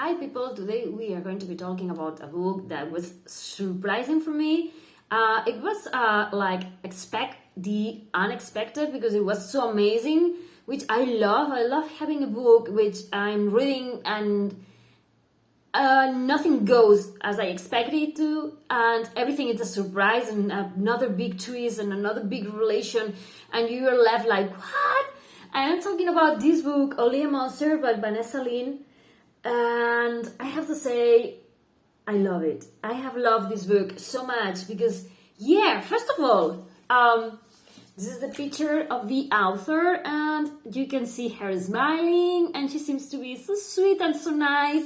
Hi people, today we are going to be talking about a book that was surprising for me. It was like expect the unexpected because it was so amazing, which I love. I love having a book which I'm reading and nothing goes as I expected it to, and everything is a surprise and another big twist and another big revelation, and you are left like, what? And I'm talking about this book, Only a Monster by Vanessa Len. And I have to say, I love it. I have loved this book so much because, yeah, first of all, this is the picture of the author, and you can see her smiling, and she seems to be so sweet and so nice.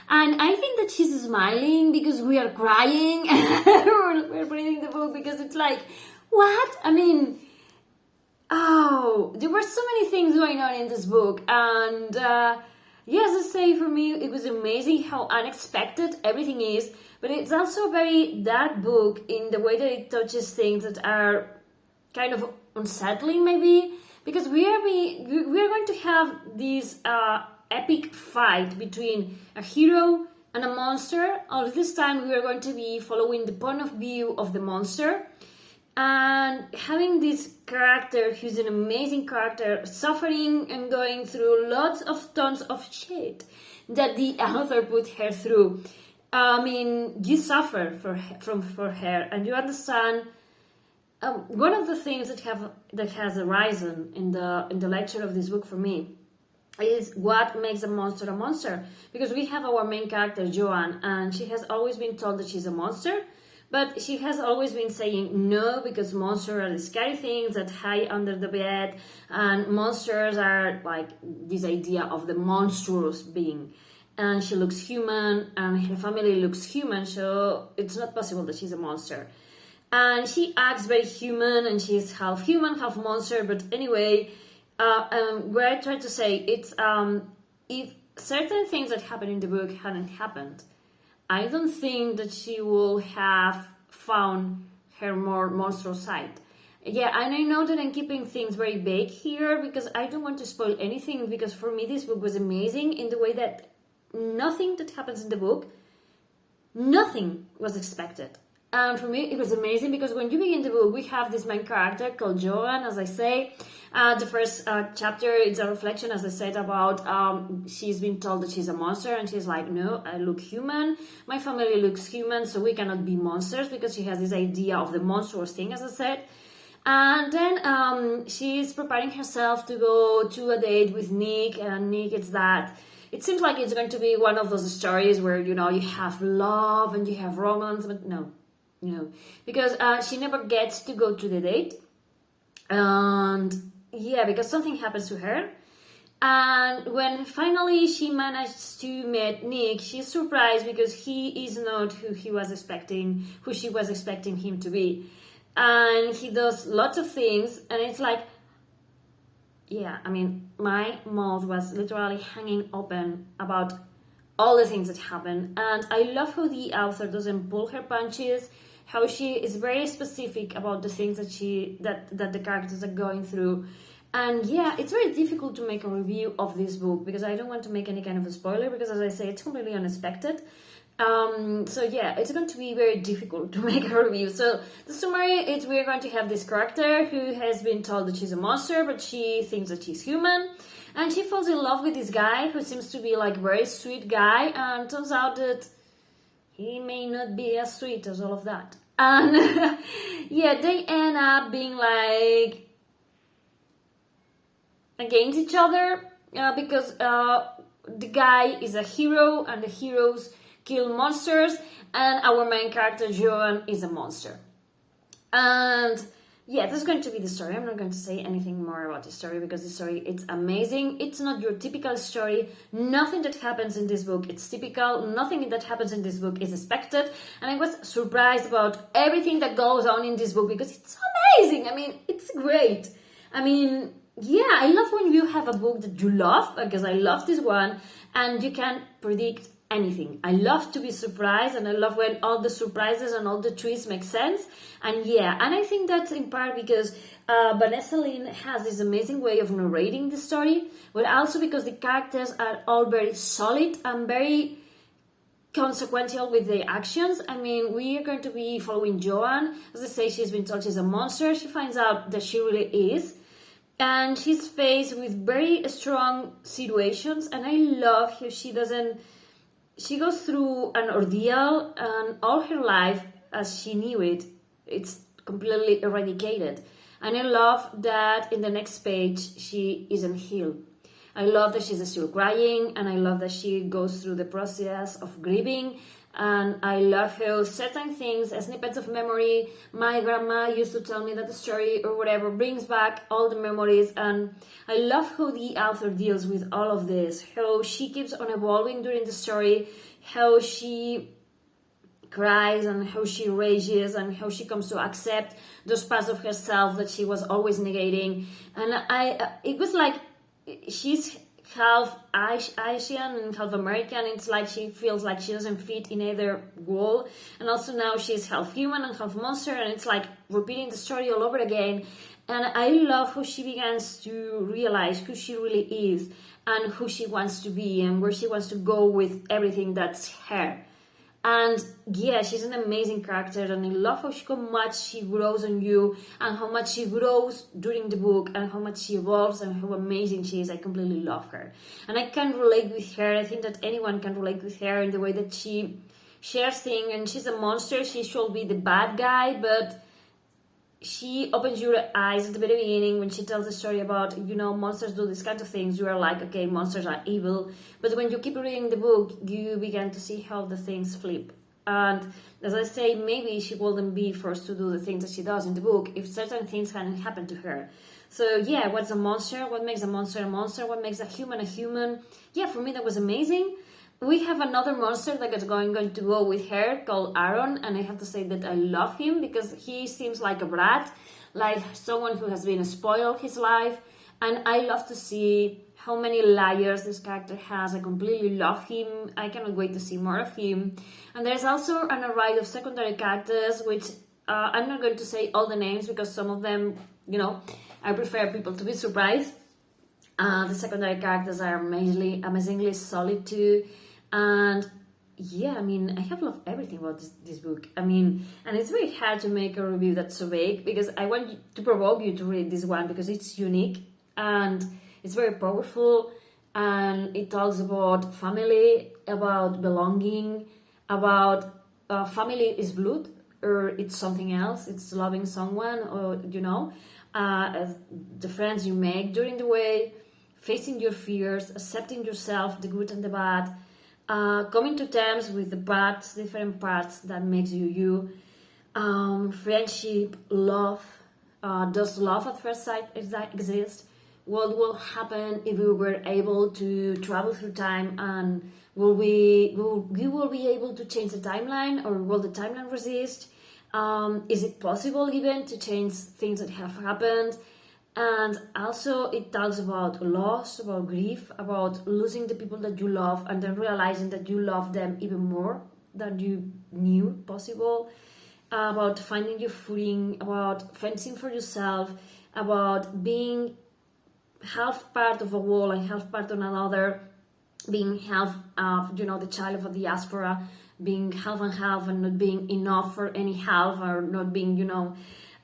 And I think that she's smiling because we are crying. We're reading the book because it's like, what? I mean, oh, there were so many things going on in this book, and yes, I say for me, it was amazing how unexpected everything is, but it's also a very dark book in the way that it touches things that are kind of unsettling, maybe, because we are going to have this epic fight between a hero and a monster. All this time, we are going to be following the point of view of the monster. And having this character, who's an amazing character, suffering and going through lots of tons of shit that the author put her through. I mean, you suffer for her, and you understand. One of the things that has arisen in the lecture of this book for me is what makes a monster, because we have our main character Joan, and she has always been told that she's a monster. But she has always been saying no, because monsters are the scary things that hide under the bed, and monsters are like this idea of the monstrous being. And she looks human, and her family looks human, so it's not possible that she's a monster. And she acts very human, and she's half human, half monster. But anyway, what I try to say, it's if certain things that happen in the book hadn't happened, I don't think that she will have found her more monstrous side. Yeah, and I know that I'm keeping things very vague here because I don't want to spoil anything, because for me this book was amazing in the way that nothing that happens in the book, nothing was expected. And for me, it was amazing because when you begin the book, we have this main character called Joan, as I say. The first chapter is a reflection, as I said, about she's been told that she's a monster, and she's like, no, I look human. My family looks human, so we cannot be monsters, because she has this idea of the monstrous thing, as I said. And then she's preparing herself to go to a date with Nick, and Nick is that. It seems like it's going to be one of those stories where, you know, you have love and you have romance, but no, because she never gets to go to the date. And yeah, because something happens to her. And when finally she managed to meet Nick, she's surprised because he is not who she was expecting him to be. And he does lots of things, and it's like, yeah, I mean, my mouth was literally hanging open about all the things that happen. And I love how the author doesn't pull her punches, how she is very specific about the things that the characters are going through. And yeah, it's very difficult to make a review of this book because I don't want to make any kind of a spoiler, because as I say, it's completely unexpected. So yeah, it's going to be very difficult to make a review. So the summary is, we're going to have this character who has been told that she's a monster, but she thinks that she's human. And she falls in love with this guy who seems to be like a very sweet guy, and turns out that he may not be as sweet as all of that. And yeah, they end up being like against each other because the guy is a hero and the heroes kill monsters, and our main character Joan is a monster. And yeah, this is going to be the story. I'm not going to say anything more about the story because the story, it's amazing. It's not your typical story. Nothing that happens in this book is typical. Nothing that happens in this book is expected. And I was surprised about everything that goes on in this book because it's amazing. I mean, it's great. I mean, yeah, I love when you have a book that you love, because I love this one, and you can predict anything. I love to be surprised, and I love when all the surprises and all the twists make sense. And yeah, and I think that's in part because Vanessa Len has this amazing way of narrating the story, but also because the characters are all very solid and very consequential with their actions. I mean, we are going to be following Joan. As I say, she's been told she's a monster. She finds out that she really is. And she's faced with very strong situations. And I love how she goes through an ordeal, and all her life as she knew it, it's completely eradicated. And I love that in the next page, she isn't healed. I love that she's still crying, and I love that she goes through the process of grieving. And I love how certain things, snippets of memory, my grandma used to tell me that the story or whatever brings back all the memories. And I love how the author deals with all of this, how she keeps on evolving during the story, how she cries and how she rages and how she comes to accept those parts of herself that she was always negating. And it was like she's half Asian and half American. It's like she feels like she doesn't fit in either wall. And also now she's half human and half monster, and it's like repeating the story all over again. And I love how she begins to realize who she really is and who she wants to be and where she wants to go with everything that's her. And yeah, she's an amazing character, and I love how much she grows on you, and how much she grows during the book, and how much she evolves, and how amazing she is. I completely love her. And I can relate with her. I think that anyone can relate with her in the way that she shares things, and she's a monster. She should be the bad guy, but she opens your eyes at the very beginning when she tells the story about, monsters do these kinds of things. You are like, okay, monsters are evil. But when you keep reading the book, you begin to see how the things flip. And as I say, maybe she wouldn't be forced to do the things that she does in the book if certain things hadn't happened to her. So yeah, what's a monster? What makes a monster a monster? What makes a human a human? Yeah, for me that was amazing. We have another monster that is going to go with her called Aaron, and I have to say that I love him because he seems like a brat, like someone who has been spoiled his life, and I love to see how many layers this character has. I completely love him. I cannot wait to see more of him. And there's also an array of secondary characters, which I'm not going to say all the names because some of them, I prefer people to be surprised. The secondary characters are amazingly solid too. And yeah, I mean, I have loved everything about this book. I mean, and it's very hard to make a review that's so vague because I want to provoke you to read this one because it's unique and it's very powerful, and it talks about family, about belonging, about family is blood or it's something else. It's loving someone, or the friends you make during the way, facing your fears, accepting yourself, the good and the bad. Coming to terms with the different parts that makes you, friendship, love. Does love at first sight exist? What will happen if we were able to travel through time, and will we be able to change the timeline, or will the timeline resist? Is it possible even to change things that have happened? And also it talks about loss, about grief, about losing the people that you love and then realizing that you love them even more than you knew possible, about finding your footing, about fencing for yourself, about being half part of a wall and half part of another, being half, the child of a diaspora, being half and half and not being enough for any half, or not being,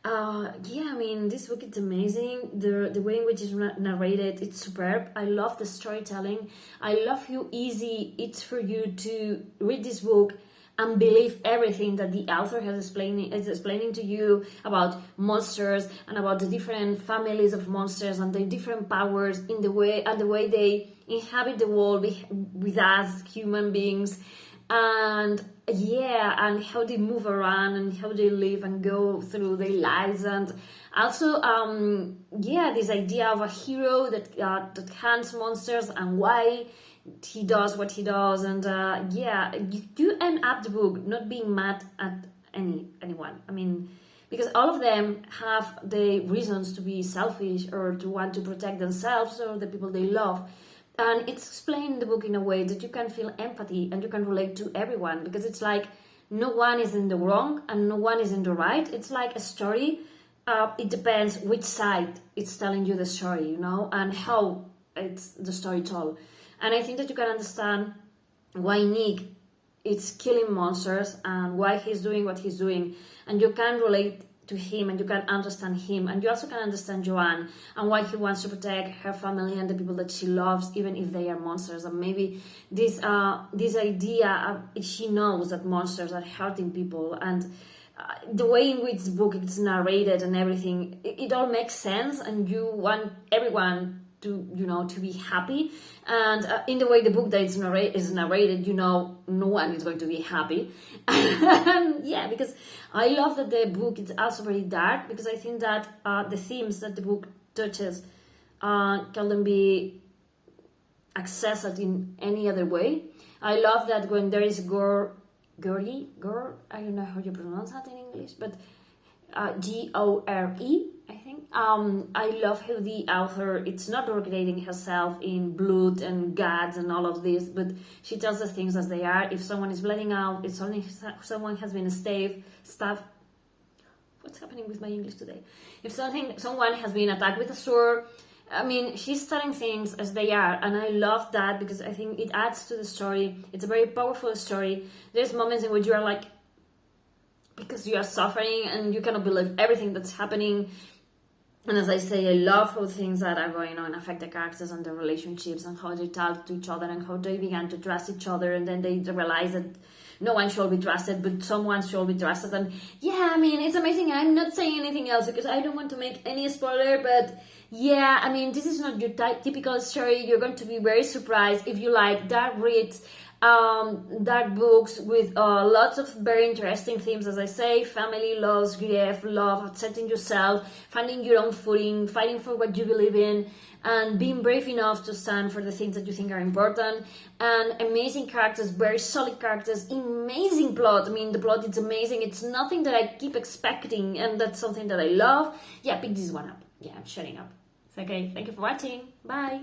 I mean, this book is amazing. The way in which it's narrated, it's superb. I love the storytelling. I love how easy it's for you to read this book and believe everything that the author is explaining to you about monsters and about the different families of monsters and the different powers in the way they inhabit the world with us human beings. And and how they move around and how they live and go through their lives. And also this idea of a hero that hunts monsters and why he does what he does. And you end up the book not being mad at anyone. I mean, because all of them have the reasons to be selfish or to want to protect themselves or the people they love. And it's explained in the book in a way that you can feel empathy and you can relate to everyone, because it's like no one is in the wrong and no one is in the right. It's like a story. It depends which side it's telling you the story, you know, and how it's the story told. And I think that you can understand why Nick is killing monsters and why he's doing what he's doing, and you can relate to him and you can understand him, and you also can understand Joan and why he wants to protect her family and the people that she loves, even if they are monsters. And maybe this idea she knows that monsters are hurting people, and the way in which the book is narrated and everything, it all makes sense, and you want everyone to, you know, to be happy. And in the way the book that is narrated, you know, no one is going to be happy. Yeah, because I love that the book is also very dark, because I think that the themes that the book touches can be accessed in any other way. I love that when there is gore, I don't know how you pronounce that in English, but Gore, I think. I love how the author, it's not recreating herself in blood and guts and all of this, but she tells us things as they are. If someone is bleeding out, if someone has been stabbed, what's happening with my English today? If someone has been attacked with a sword, I mean, she's telling things as they are, and I love that because I think it adds to the story. It's a very powerful story. There's moments in which you are like, because you are suffering and you cannot believe everything that's happening. And as I say, I love how things that are going on affect the characters and their relationships and how they talk to each other and how they began to trust each other, and then they realize that no one should be trusted, but someone should be trusted. And yeah, I mean, it's amazing. I'm not saying anything else because I don't want to make any spoiler, but yeah, I mean, this is not your typical story. You're going to be very surprised if you like dark reads, dark books with lots of very interesting themes, as I say: family, loss, grief, love, accepting yourself, finding your own footing, fighting for what you believe in, and being brave enough to stand for the things that you think are important. And amazing characters, very solid characters, amazing plot. I mean, the plot is amazing. It's nothing that I keep expecting, and that's something that I love. Yeah, pick this one up. Yeah, I'm shutting up. It's okay. Thank you for watching. Bye.